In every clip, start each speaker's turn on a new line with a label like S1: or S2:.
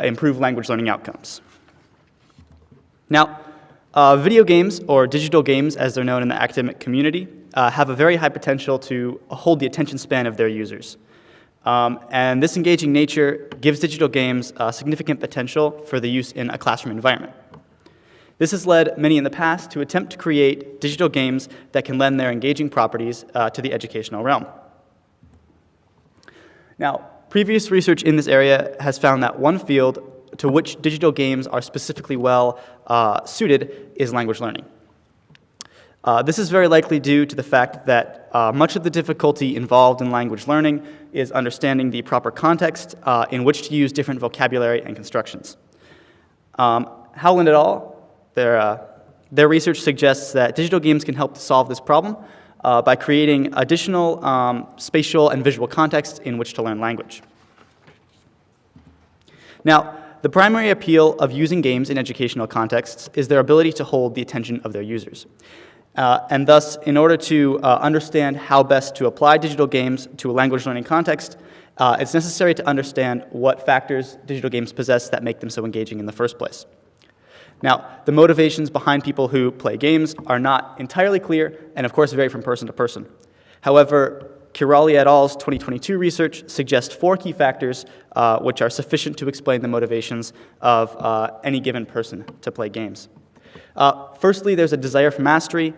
S1: improve language learning outcomes. Now, video games, or digital games as they're known in the academic community, have a very high potential to hold the attention span of their users. And this engaging nature gives digital games significant potential for the use in a classroom environment. This has led many in the past to attempt to create digital games that can lend their engaging properties to the educational realm. Now, previous research in this area has found that one field to which digital games are specifically well suited is language learning. This is very likely due to the fact that much of the difficulty involved in language learning is understanding the proper context in which to use different vocabulary and constructions. Howland et al., their research suggests that digital games can help to solve this problem by creating additional spatial and visual contexts in which to learn language. Now, the primary appeal of using games in educational contexts is their ability to hold the attention of their users. And thus, in order to understand how best to apply digital games to a language learning context, it's necessary to understand what factors digital games possess that make them so engaging in the first place. Now, the motivations behind people who play games are not entirely clear and, of course, vary from person to person. However, Kirali et al.'s 2022 research suggests 4 key factors which are sufficient to explain the motivations of any given person to play games. Firstly, there's a desire for mastery.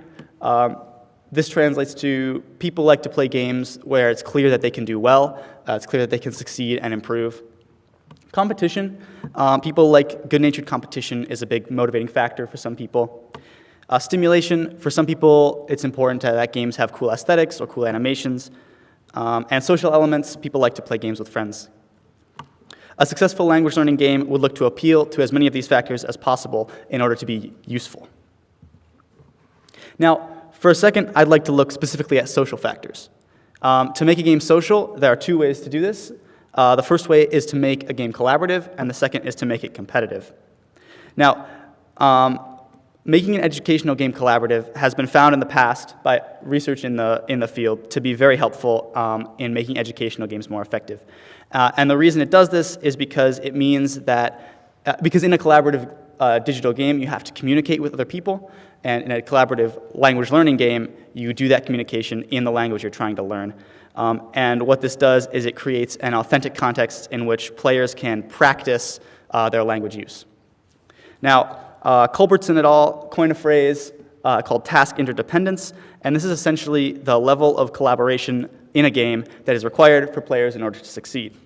S1: This translates to people like to play games where it's clear that they can do well, it's clear that they can succeed and improve. Competition. People like good-natured competition is a big motivating factor for some people. Stimulation. For some people, it's important that games have cool aesthetics or cool animations. And social elements. People like to play games with friends. A successful language learning game would look to appeal to as many of these factors as possible in order to be useful. Now, for a second, I'd like to look specifically at social factors. To make a game social, there are 2 ways to do this. The first way is to make a game collaborative, and the second is to make it competitive. Now, making an educational game collaborative has been found in the past by research in the field to be very helpful in making educational games more effective. And the reason it does this is because it means that, because in a collaborative digital game, you have to communicate with other people, and in a collaborative language learning game, you do that communication in the language you're trying to learn. And what this does is it creates an authentic context in which players can practice their language use. Now, Culbertson et al. Coined a phrase called task interdependence, and this is essentially the level of collaboration in a game that is required for players in order to succeed.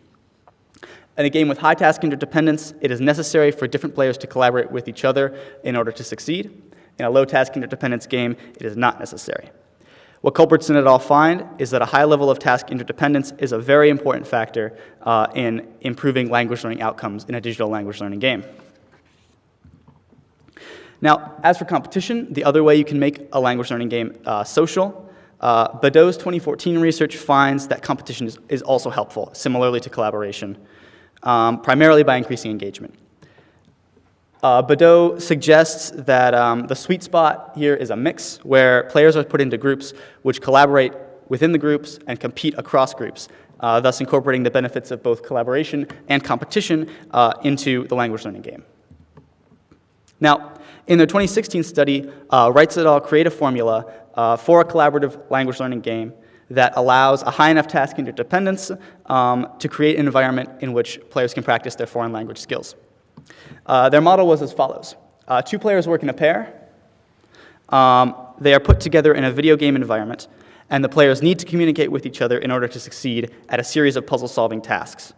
S1: In a game with high task interdependence, it is necessary for different players to collaborate with each other in order to succeed. In a low task interdependence game, it is not necessary. What Culbertson et al. Find is that a high level of task interdependence is a very important factor in improving language learning outcomes in a digital language learning game. Now, as for competition, the other way you can make a language learning game social, Badeau's 2014 research finds that competition is also helpful, similarly to collaboration, primarily by increasing engagement. Badeau suggests that the sweet spot here is a mix where players are put into groups which collaborate within the groups and compete across groups, thus incorporating the benefits of both collaboration and competition into the language learning game. Now, in their 2016 study, Wrights et al. Create a formula for a collaborative language learning game that allows a high enough task interdependence to create an environment in which players can practice their foreign language skills. Their model was as follows. 2 players work in a pair. They are put together in a video game environment, and the players need to communicate with each other in order to succeed at a series of puzzle-solving tasks.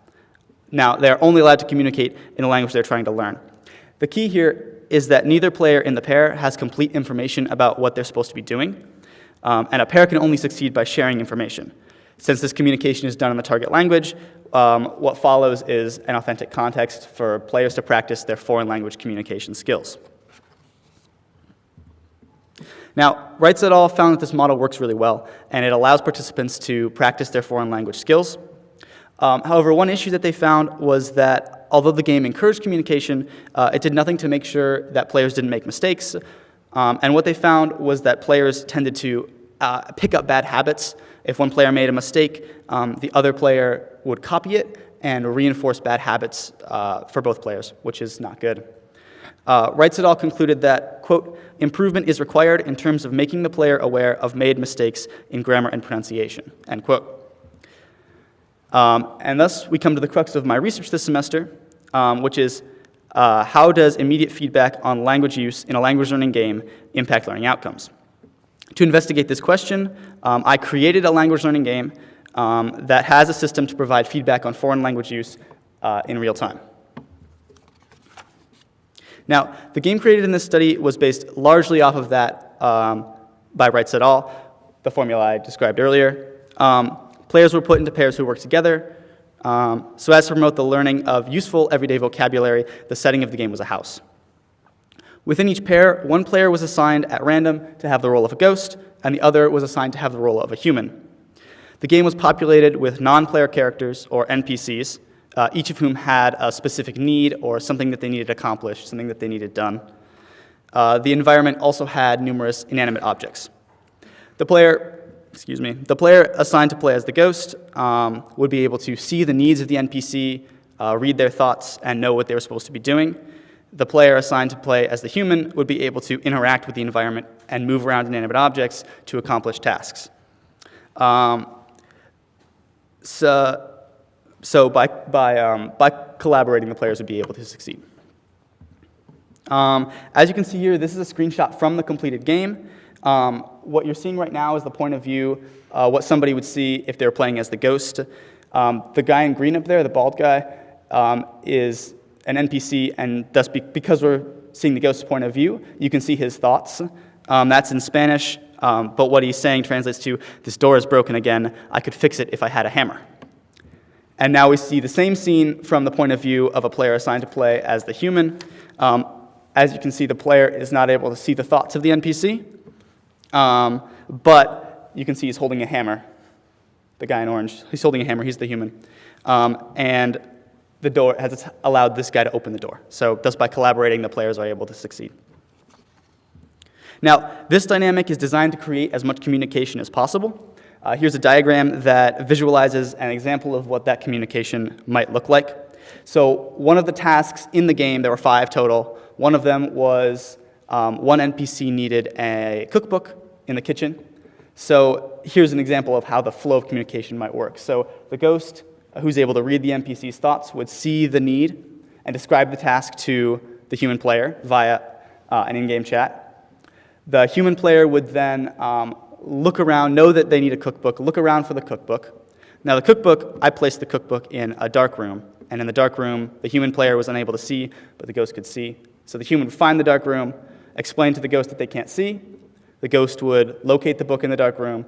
S1: Now, they're only allowed to communicate in the language they're trying to learn. The key here is that neither player in the pair has complete information about what they're supposed to be doing, and a pair can only succeed by sharing information. Since this communication is done in the target language, what follows is an authentic context for players to practice their foreign language communication skills. Now, Wrights et al. Found that this model works really well, and it allows participants to practice their foreign language skills. However, one issue that they found was that although the game encouraged communication, it did nothing to make sure that players didn't make mistakes. And what they found was that players tended to pick up bad habits. If one player made a mistake, the other player would copy it and reinforce bad habits for both players, which is not good. Wrights et al. Concluded that, quote, improvement is required in terms of making the player aware of made mistakes in grammar and pronunciation, end quote. And thus, we come to the crux of my research this semester, which is how does immediate feedback on language use in a language learning game impact learning outcomes? To investigate this question, I created a language learning game that has a system to provide feedback on foreign language use in real time. Now, the game created in this study was based largely off of that by Wrights et al., the formula I described earlier. Players were put into pairs who worked together. So as to promote the learning of useful everyday vocabulary, the setting of the game was a house. Within each pair, one player was assigned at random to have the role of a ghost, and the other was assigned to have the role of a human. The game was populated with non-player characters, or NPCs, each of whom had a specific need or something that they needed accomplished, something that they needed done. The environment also had numerous inanimate objects. The player assigned to play as the ghost would be able to see the needs of the NPC, read their thoughts, and know what they were supposed to be doing. The player assigned to play as the human would be able to interact with the environment and move around inanimate objects to accomplish tasks. So by collaborating, the players would be able to succeed. As you can see here, this is a screenshot from the completed game. What you're seeing right now is the point of view, what somebody would see if they were playing as the ghost. The guy in green up there, the bald guy, is an NPC, and thus because we're seeing the ghost's point of view, you can see his thoughts. That's in Spanish, but what he's saying translates to, this door is broken again, I could fix it if I had a hammer. And now we see the same scene from the point of view of a player assigned to play as the human. As you can see, the player is not able to see the thoughts of the NPC, but you can see he's holding a hammer. The guy in orange, he's holding a hammer, he's the human. And the door has allowed this guy to open the door. So thus by collaborating, the players are able to succeed. Now, this dynamic is designed to create as much communication as possible. Here's a diagram that visualizes an example of what that communication might look like. So one of the tasks in the game, there were 5 total. One of them was one NPC needed a cookbook in the kitchen. So here's an example of how the flow of communication might work. So the ghost, who's able to read the NPC's thoughts, would see the need and describe the task to the human player via an in-game chat. The human player would then look around, know that they need a cookbook, look around for the cookbook. Now the cookbook, I placed the cookbook in a dark room, and in the dark room, the human player was unable to see, but the ghost could see. So the human would find the dark room, explain to the ghost that they can't see. The ghost would locate the book in the dark room,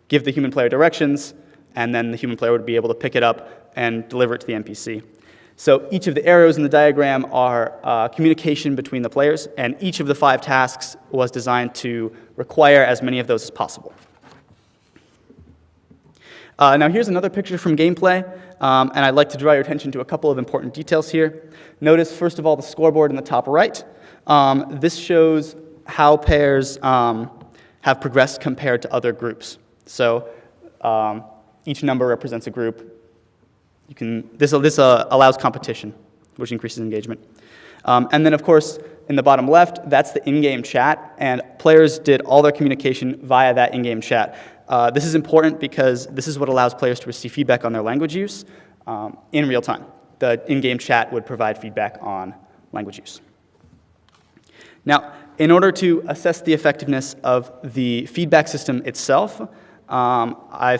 S1: give the human player directions, and then the human player would be able to pick it up and deliver it to the NPC. So each of the arrows in the diagram are communication between the players, and each of the 5 tasks was designed to require as many of those as possible. Now here's another picture from gameplay, and I'd like to draw your attention to a couple of important details here. Notice, first of all, the scoreboard in the top right. This shows how pairs have progressed compared to other groups. So each number represents a group. This allows competition, which increases engagement. And then, of course, in the bottom left, that's the in-game chat, and players did all their communication via that in-game chat. This is important because this is what allows players to receive feedback on their language use in real time. The in-game chat would provide feedback on language use. Now, in order to assess the effectiveness of the feedback system itself, I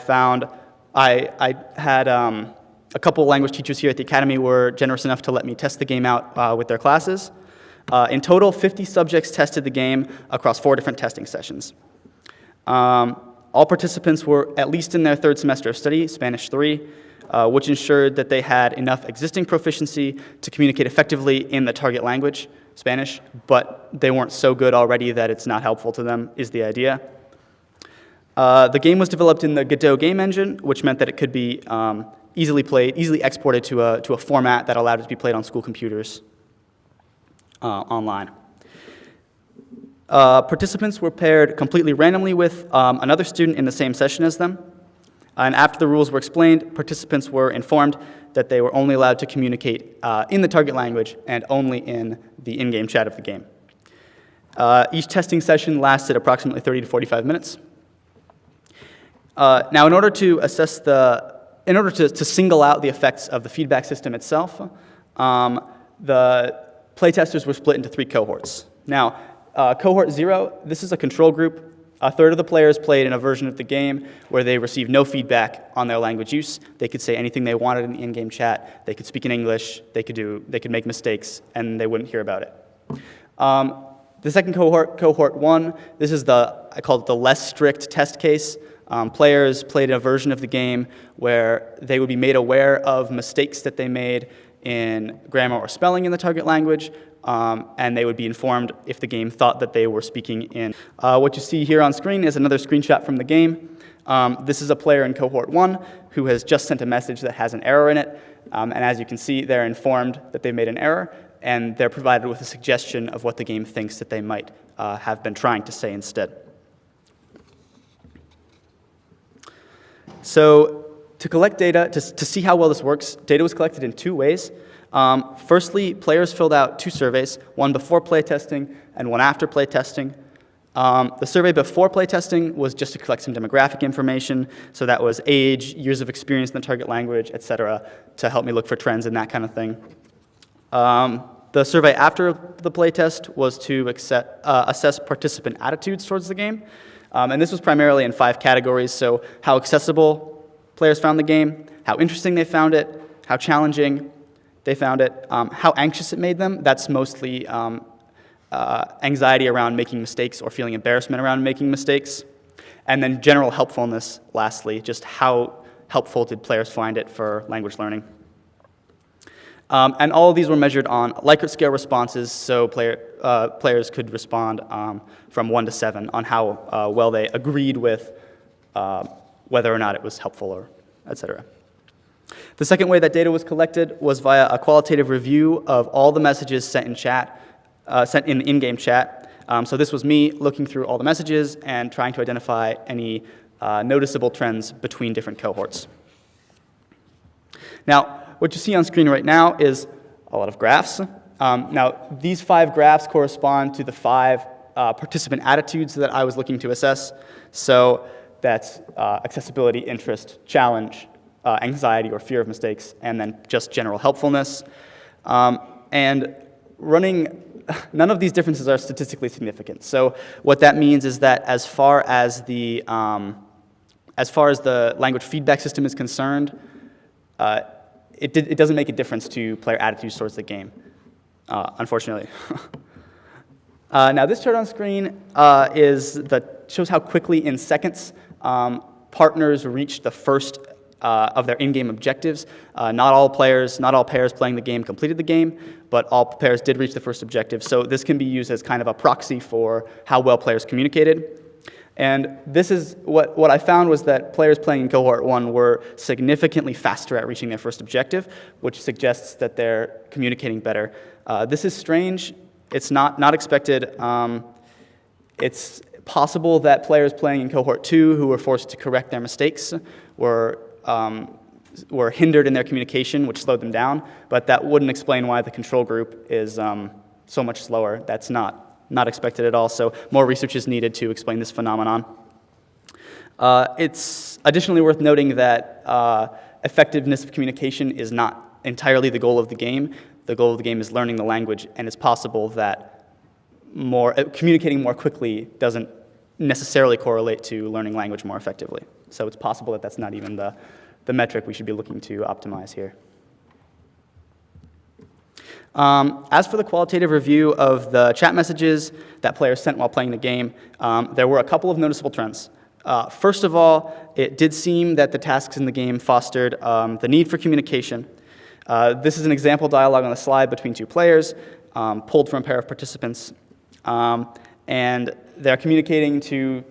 S1: had a couple language teachers here at the Academy were generous enough to let me test the game out with their classes. In total, 50 subjects tested the game across 4 different testing sessions. All participants were at least in their 3rd semester of study, Spanish 3, which ensured that they had enough existing proficiency to communicate effectively in the target language, Spanish, but they weren't so good already that it's not helpful to them, is the idea. The game was developed in the Godot game engine, which meant that it could be easily played, easily exported to a format that allowed it to be played on school computers online. Participants were paired completely randomly with another student in the same session as them. And after the rules were explained, participants were informed that they were only allowed to communicate in the target language and only in the in-game chat of the game. Each testing session lasted approximately 30 to 45 minutes. Now, in order to single out the effects of the feedback system itself, the playtesters were split into 3 cohorts. Now, cohort 0, this is a control group. A third of the players played in a version of the game where they received no feedback on their language use. They could say anything they wanted in the in-game chat. They could speak in English. They could make mistakes, and they wouldn't hear about it. The second cohort, cohort 1, this is I call it the less strict test case. Players played a version of the game where they would be made aware of mistakes that they made in grammar or spelling in the target language, and they would be informed if the game thought that they were speaking in. What you see here on screen is another screenshot from the game. This is a player in cohort 1 who has just sent a message that has an error in it, and as you can see, they're informed that they made an error, and they're provided with a suggestion of what the game thinks that they might have been trying to say instead. So to collect data, to see how well this works, data was collected in 2 ways. Firstly, players filled out 2 surveys, one before playtesting and one after playtesting. The survey before playtesting was just to collect some demographic information, so that was age, years of experience in the target language, etc., to help me look for trends and that kind of thing. The survey after the playtest was to assess participant attitudes towards the game. And this was primarily in 5 categories, so how accessible players found the game, how interesting they found it, how challenging they found it, how anxious it made them. That's mostly anxiety around making mistakes or feeling embarrassment around making mistakes. And then general helpfulness, lastly, just how helpful did players find it for language learning. And all of these were measured on Likert scale responses, so players could respond from 1 to 7 on how well they agreed with whether or not it was helpful, or etc. The second way that data was collected was via a qualitative review of all the messages sent in chat, sent in in-game chat. So this was me looking through all the messages and trying to identify any noticeable trends between different cohorts. Now, what you see on screen right now is a lot of graphs. Now, these 5 graphs correspond to the 5 participant attitudes that I was looking to assess. So that's accessibility, interest, challenge, anxiety or fear of mistakes, and then just general helpfulness. And none of these differences are statistically significant. So what that means is that as far as the language feedback system is concerned, it doesn't make a difference to player attitudes towards the game, unfortunately. Now this chart on screen shows how quickly in seconds partners reach the first of their in-game objectives. Not all pairs playing the game completed the game, but all pairs did reach the first objective. So this can be used as kind of a proxy for how well players communicated. And this is what I found was that players playing in cohort 1 were significantly faster at reaching their first objective, which suggests that they're communicating better. This is strange. It's not expected. It's possible that players playing in cohort 2 who were forced to correct their mistakes were hindered in their communication, which slowed them down, but that wouldn't explain why the control group is so much slower. That's not expected at all, so more research is needed to explain this phenomenon. It's additionally worth noting that effectiveness of communication is not entirely the goal of the game. The goal of the game is learning the language, and it's possible that communicating more quickly doesn't necessarily correlate to learning language more effectively. So it's possible that that's not even the metric we should be looking to optimize here. As for the qualitative review of the chat messages that players sent while playing the game, there were a couple of noticeable trends. First of all, it did seem that the tasks in the game fostered the need for communication. This is an example dialogue on the slide between 2 players, pulled from a pair of participants, and they're communicating to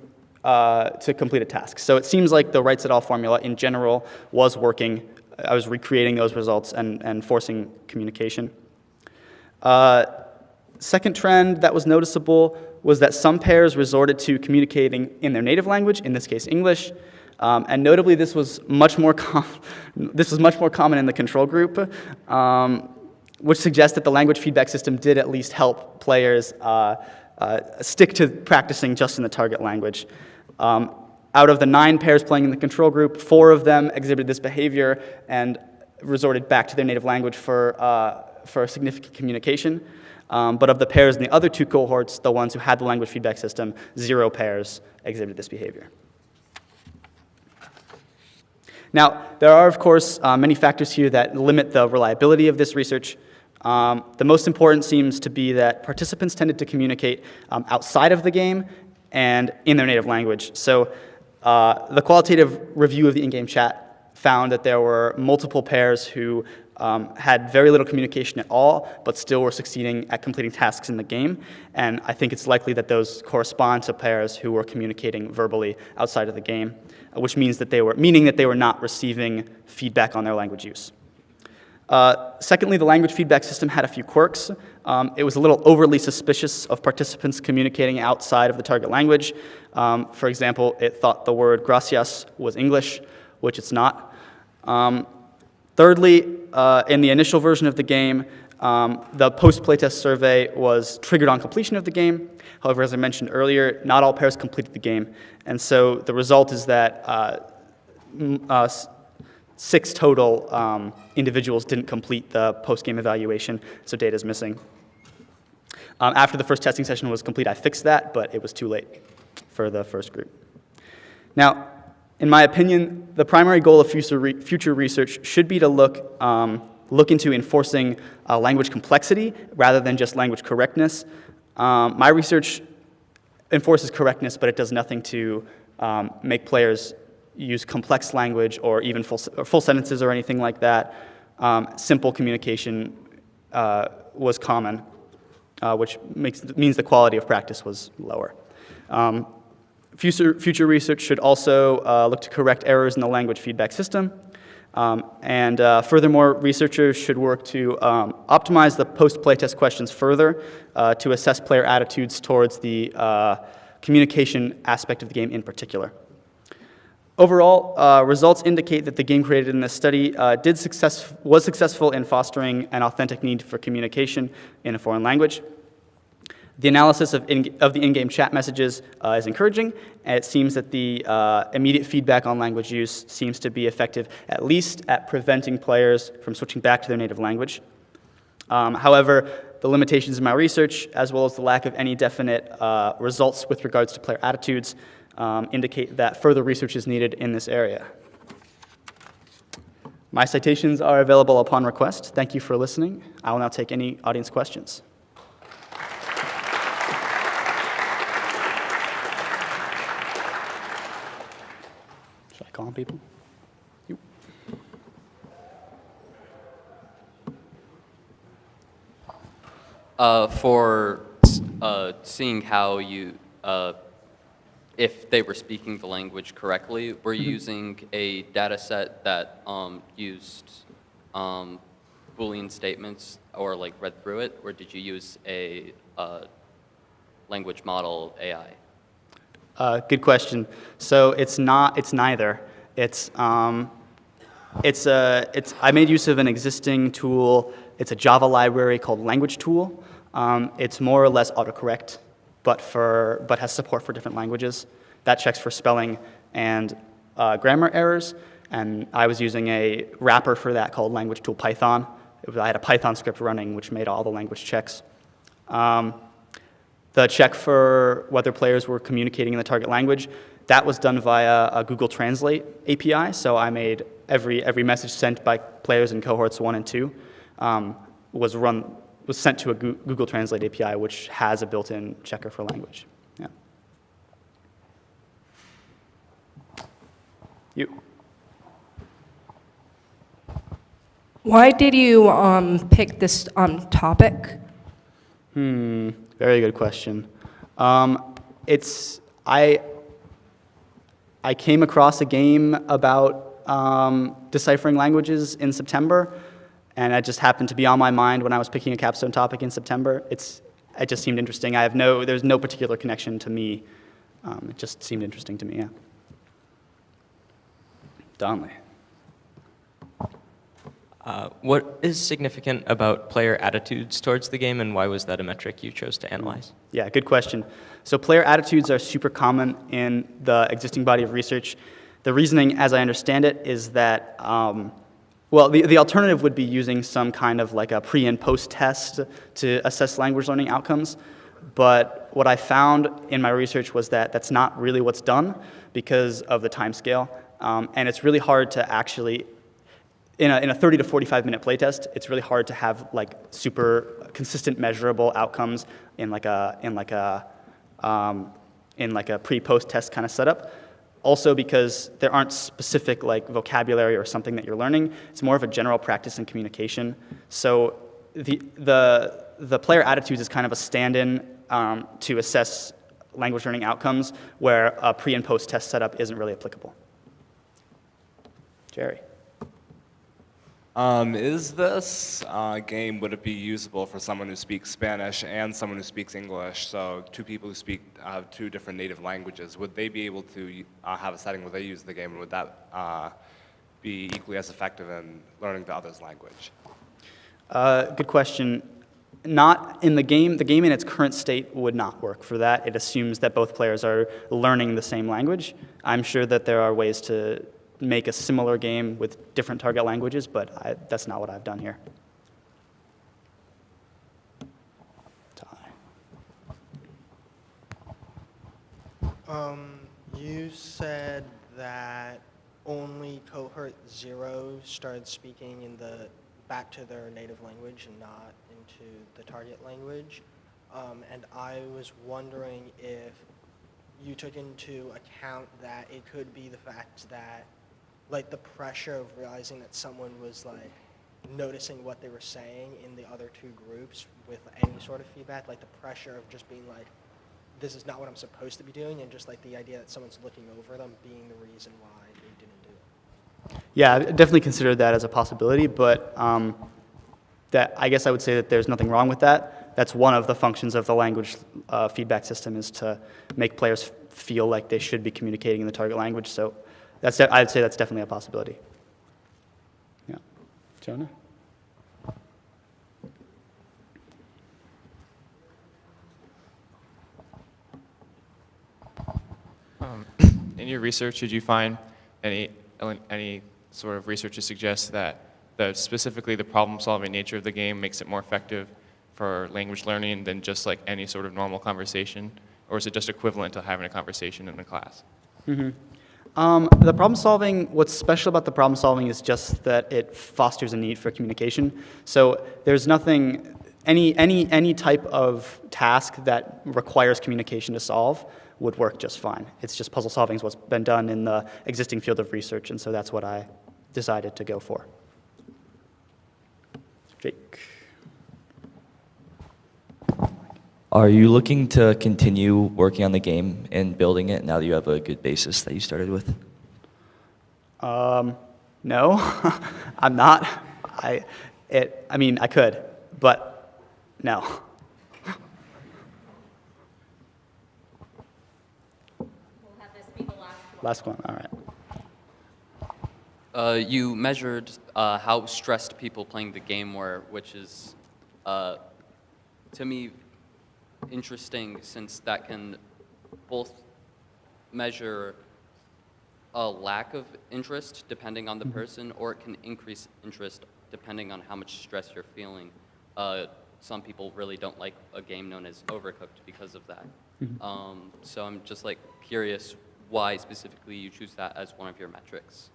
S1: complete a task. So it seems like the rights et al. Formula in general was working. I was recreating those results and forcing communication. Second trend that was noticeable was that some pairs resorted to communicating in their native language, in this case English, And notably, this was much more common in the control group, which suggests that the language feedback system did at least help players stick to practicing just in the target language. Out of the 9 pairs playing in the control group, 4 of them exhibited this behavior and resorted back to their native language for significant communication. But of the pairs in the other 2 cohorts, the ones who had the language feedback system, 0 pairs exhibited this behavior. Now, there are, of course, many factors here that limit the reliability of this research. The most important seems to be that participants tended to communicate outside of the game and in their native language. So the qualitative review of the in-game chat found that there were multiple pairs who had very little communication at all, but still were succeeding at completing tasks in the game. And I think it's likely that those correspond to pairs who were communicating verbally outside of the game, which means that they were not receiving feedback on their language use. Secondly, the language feedback system had a few quirks. It was a little overly suspicious of participants communicating outside of the target language. For example, it thought the word gracias was English, which it's not. Thirdly, in the initial version of the game, the post-playtest survey was triggered on completion of the game. However, as I mentioned earlier, not all pairs completed the game. And so the result is that 6 total individuals didn't complete the post-game evaluation, so data is missing. After the first testing session was complete, I fixed that, but it was too late for the first group. Now, in my opinion, the primary goal of future research should be to look into enforcing language complexity rather than just language correctness. My research enforces correctness, but it does nothing to make players use complex language or even full sentences or anything like that. Simple communication was common, which means the quality of practice was lower. Future research should also look to correct errors in the language feedback system. Furthermore, researchers should work to optimize the post-playtest questions further to assess player attitudes towards the communication aspect of the game in particular. Overall, results indicate that the game created in this study was successful in fostering an authentic need for communication in a foreign language. The analysis of the in-game chat messages is encouraging, and it seems that the immediate feedback on language use seems to be effective, at least at preventing players from switching back to their native language. However, the limitations in my research, as well as the lack of any definite results with regards to player attitudes, indicate that further research is needed in this area. My citations are available upon request. Thank you for listening. I will now take any audience questions. Should I call on people? You.
S2: For seeing how you, if they were speaking the language correctly, were you using a data set that used Boolean statements or like read through it, or did you use a language model AI?
S1: Good question. So it's neither. I made use of an existing tool. It's a Java library called Language Tool. It's more or less autocorrect, but has support for different languages. That checks for spelling and grammar errors. And I was using a wrapper for that called Language Tool Python. I had a Python script running which made all the language checks. The check for whether players were communicating in the target language, that was done via a Google Translate API. So I made every message sent by players in cohorts 1 and 2 was sent to a Google Translate API, which has a built-in checker for language. Yeah. You.
S3: Why did you pick this topic?
S1: Very good question. I came across a game about deciphering languages in September, and it just happened to be on my mind when I was picking a capstone topic in September. It just seemed interesting. There's no particular connection to me. It just seemed interesting to me, yeah. Donnelly.
S4: What is significant about player attitudes towards the game, and why was that a metric you chose to analyze?
S1: Yeah, good question. So player attitudes are super common in the existing body of research. The reasoning, as I understand it, is that, well, the alternative would be using some kind of like a pre and post test to assess language learning outcomes. But what I found in my research was that that's not really what's done because of the time scale. And it's really hard to actually, in a 30 to 45 minute playtest, it's really hard to have like super consistent measurable outcomes in like a pre-post test kind of setup. Also because there aren't specific like vocabulary or something that you're learning. It's more of a general practice and communication. So the player attitudes is kind of a stand-in to assess language learning outcomes where a pre and post test setup isn't really applicable. Jerry.
S5: Is this game, would it be usable for someone who speaks Spanish and someone who speaks English, so two people who speak two different native languages? Would they be able to have a setting where they use the game, and would that be equally as effective in learning the other's language?
S1: Good question. Not in the game. The game in its current state would not work for that. It assumes that both players are learning the same language. I'm sure that there are ways to make a similar game with different target languages, but that's not what I've done here.
S6: You said that only cohort 0 started speaking back to their native language and not into the target language. And I was wondering if you took into account that it could be the fact that like the pressure of realizing that someone was like noticing what they were saying in the other two groups with any sort of feedback, like the pressure of just being like, this is not what I'm supposed to be doing, and just like the idea that someone's looking over them being the reason why they didn't do it.
S1: Yeah, I definitely considered that as a possibility, but that I guess I would say that there's nothing wrong with that. That's one of the functions of the language feedback system, is to make players feel like they should be communicating in the target language. So I'd say that's definitely a possibility. Yeah. Jonah?
S7: In your research, did you find any sort of research to suggest that specifically the problem-solving nature of the game makes it more effective for language learning than just like any sort of normal conversation? Or is it just equivalent to having a conversation in the class?
S1: Mm-hmm. The problem solving, what's special about the problem solving is just that it fosters a need for communication. So there's nothing, any type of task that requires communication to solve would work just fine. It's just puzzle solving is what's been done in the existing field of research, and so that's what I decided to go for. Jake.
S8: Are you looking to continue working on the game and building it now that you have a good basis that you started with?
S1: No, I'm not. I mean, I could, but no.
S9: We'll have this be the last one.
S1: Last one, all right.
S2: You measured how stressed people playing the game were, which is, to me, interesting, since that can both measure a lack of interest depending on the person, or it can increase interest depending on how much stress you're feeling. Some people really don't like a game known as Overcooked because of that. So I'm just like curious why specifically you choose that as one of your metrics.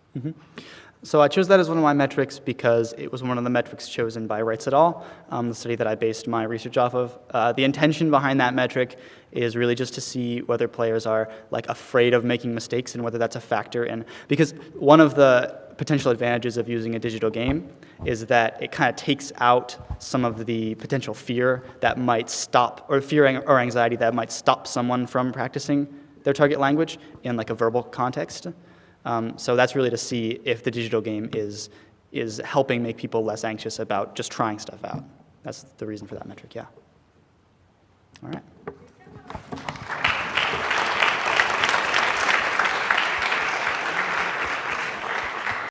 S1: So I chose that as one of my metrics because it was one of the metrics chosen by Wrights et al., the study that I based my research off of. The intention behind that metric is really just to see whether players are like afraid of making mistakes and whether that's a factor in, because one of the potential advantages of using a digital game is that it kind of takes out some of the potential fear that might stop, or fear or anxiety that might stop someone from practicing their target language in like a verbal context. So that's really to see if the digital game is helping make people less anxious about just trying stuff out. That's the reason for that metric, yeah. All right.